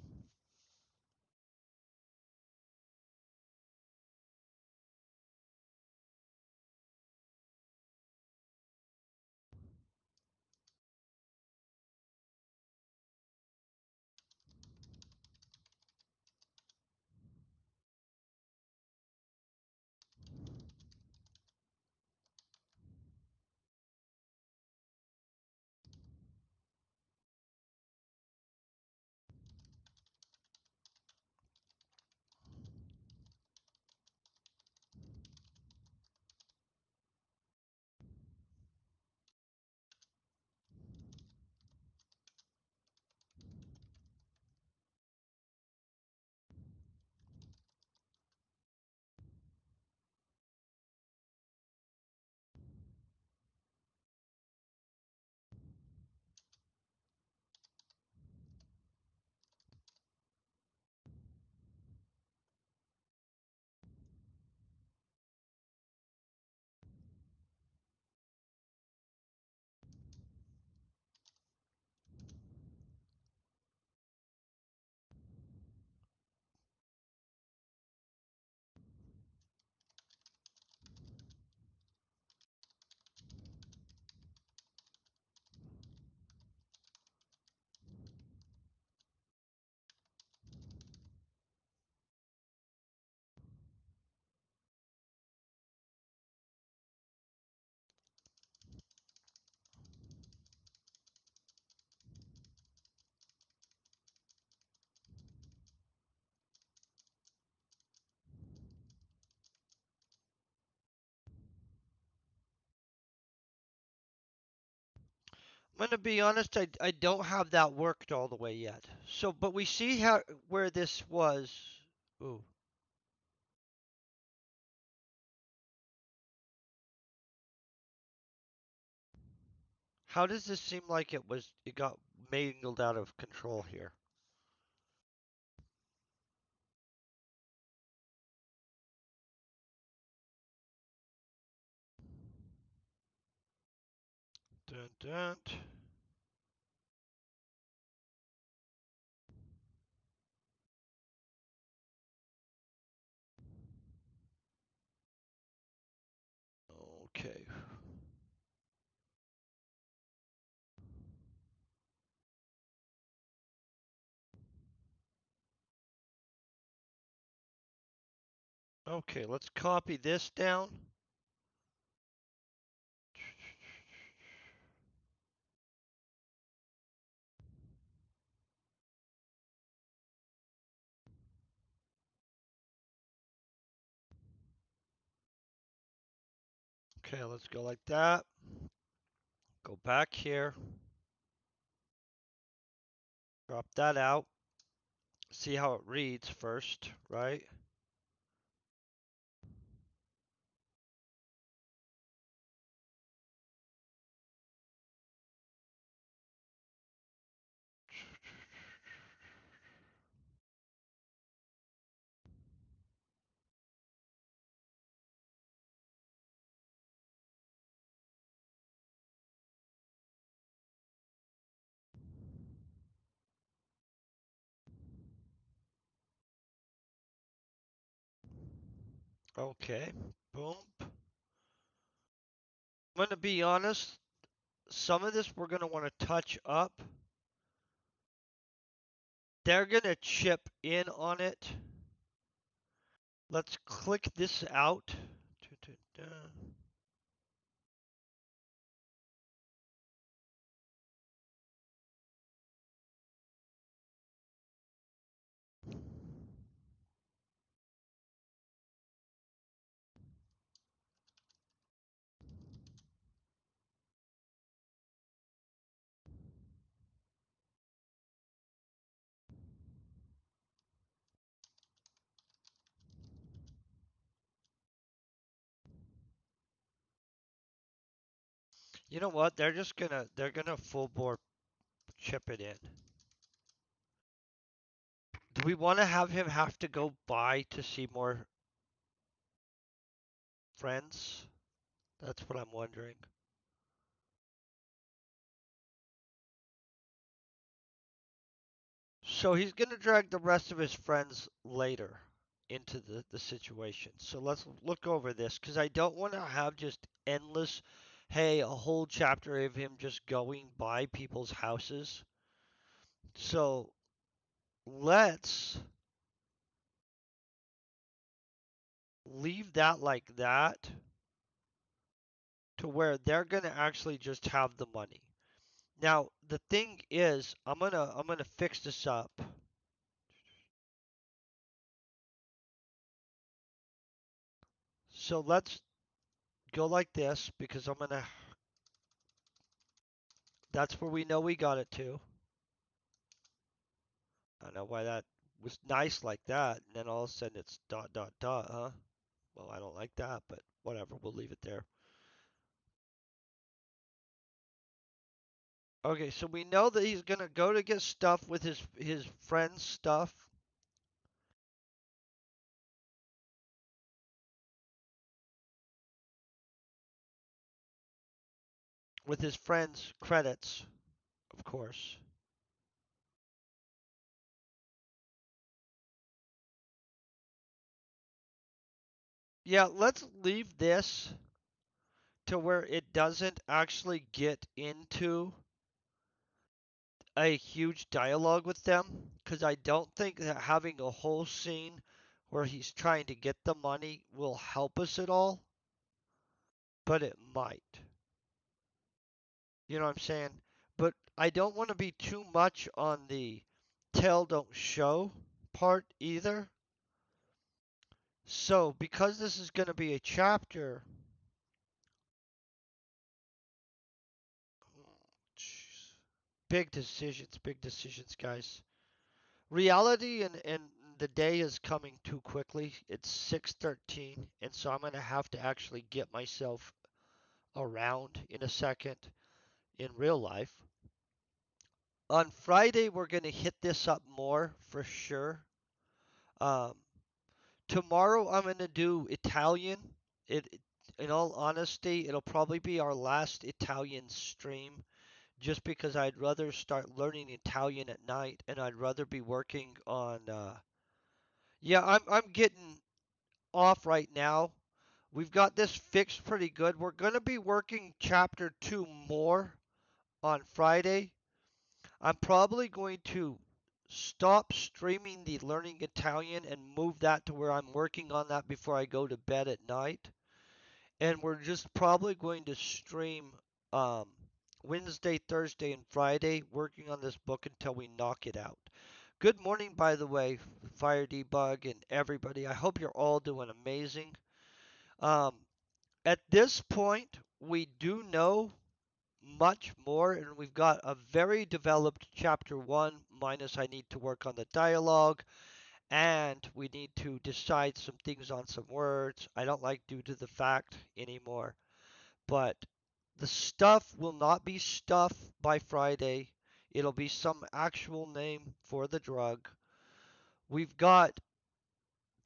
I'm gonna be honest, I don't have that worked all the way yet. So, but we see how where this was. Ooh, how does this seem like it got mangled out of control here? Dun, dun. Okay. Okay, let's copy this down. Okay, let's go like that. Go back here. Drop that out. See how it reads first, right? Okay. Boom. I'm going to be honest. Some of this we're going to want to touch up. They're going to chip in on it. Let's click this out. You know what? They're gonna full bore chip it in. Do we want to have him have to go by to see more friends? That's what I'm wondering. So he's gonna drag the rest of his friends later into the situation. So let's look over this because I don't want to have just endless, hey, a whole chapter of him just going by people's houses. So let's leave that like that to where they're gonna actually just have the money. Now the thing is, I'm gonna fix this up. So let's go like this because I'm gonna. That's where we know we got it to. I don't know why that was nice like that, and then all of a sudden it's dot dot dot, huh? Well, I don't like that, but whatever. We'll leave it there. Okay, so we know that he's gonna go to get stuff with his friend's stuff with his friend's credits, of course. Yeah, let's leave this to where it doesn't actually get into a huge dialogue with them because I don't think that having a whole scene where he's trying to get the money will help us at all, but it might. You know what I'm saying? But I don't want to be too much on the tell don't show part either. So, because this is going to be a chapter, big decisions, guys. Reality and the day is coming too quickly. It's 6:13, and so I'm going to have to actually get myself around in a second in real life. On Friday, we're going to hit this up more for sure. Um, Tomorrow, I'm going to do Italian. In all honesty, it'll probably be our last Italian stream just because I'd rather start learning Italian at night and I'd rather be working on yeah, I'm getting off right now. We've got this fixed pretty good. We're going to be working chapter 2 more on Friday. I'm probably going to stop streaming the learning Italian and move that to where I'm working on that before I go to bed at night. And we're just probably going to stream um, Wednesday, Thursday, and Friday working on this book until we knock it out. Good morning, by the way, Fire Debug and everybody. I hope you're all doing amazing. Um, at this point, we do know much more, and we've got a very developed chapter one, minus I need to work on the dialogue, and we need to decide some things on some words. I don't like due to the fact anymore, but the stuff will not be stuff by Friday. It'll be some actual name for the drug. We've got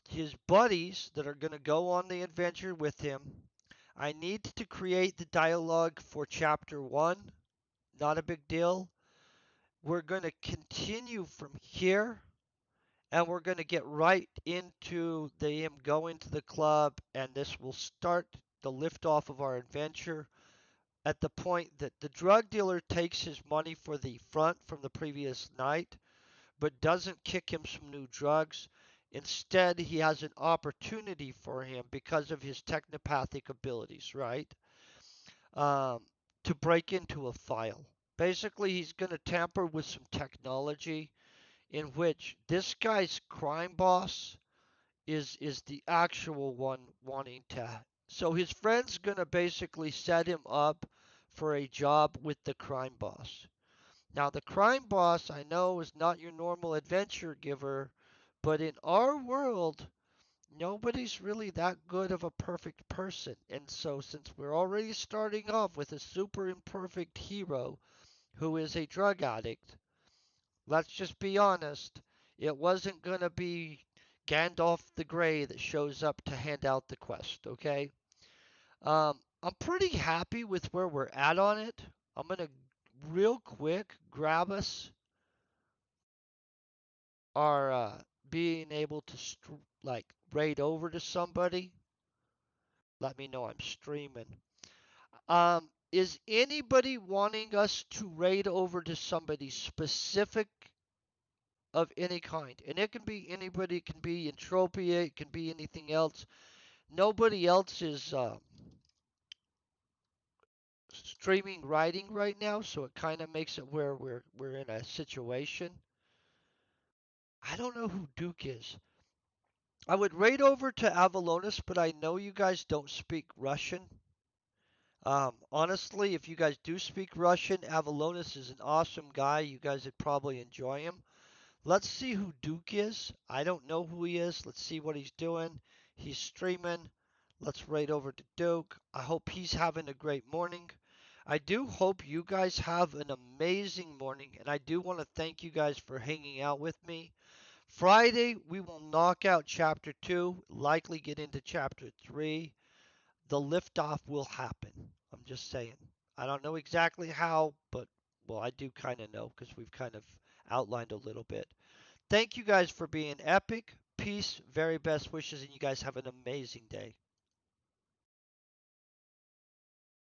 his buddies that are going to go on the adventure with him. I need to create the dialogue for chapter one. Not a big deal. We're going to continue from here and we're going to get right into him going to the club, and this will start the liftoff of our adventure at the point that the drug dealer takes his money for the front from the previous night, but doesn't kick him some new drugs. Instead, he has an opportunity for him because of his technopathic abilities, right? Um, to break into a file. Basically, he's going to tamper with some technology in which this guy's crime boss is the actual one wanting to. So his friend's going to basically set him up for a job with the crime boss. Now, the crime boss, I know, is not your normal adventure giver, but in our world, nobody's really that good of a perfect person. And so, since we're already starting off with a super imperfect hero who is a drug addict, let's just be honest, it wasn't going to be Gandalf the Grey that shows up to hand out the quest, okay? I'm pretty happy with where we're at on it. I'm going to real quick grab us our being able to like raid over to somebody. Let me know I'm streaming. Is anybody wanting us to raid over to somebody specific of any kind? And it can be anybody, it can be Entropia, it can be anything else. Nobody else is streaming writing right now, so it kind of makes it where we're in a situation. I don't know who Duke is. I would raid over to Avalonus, but I know you guys don't speak Russian. Honestly, if you guys do speak Russian, Avalonus is an awesome guy. You guys would probably enjoy him. Let's see who Duke is. I don't know who he is. Let's see what he's doing. He's streaming. Let's raid over to Duke. I hope he's having a great morning. I do hope you guys have an amazing morning, and I do want to thank you guys for hanging out with me. Friday, we will knock out Chapter 2, likely get into Chapter 3. The liftoff will happen. I'm just saying. I don't know exactly how, but, well, I do kind of know because we've kind of outlined a little bit. Thank you guys for being epic. Peace, very best wishes, and you guys have an amazing day.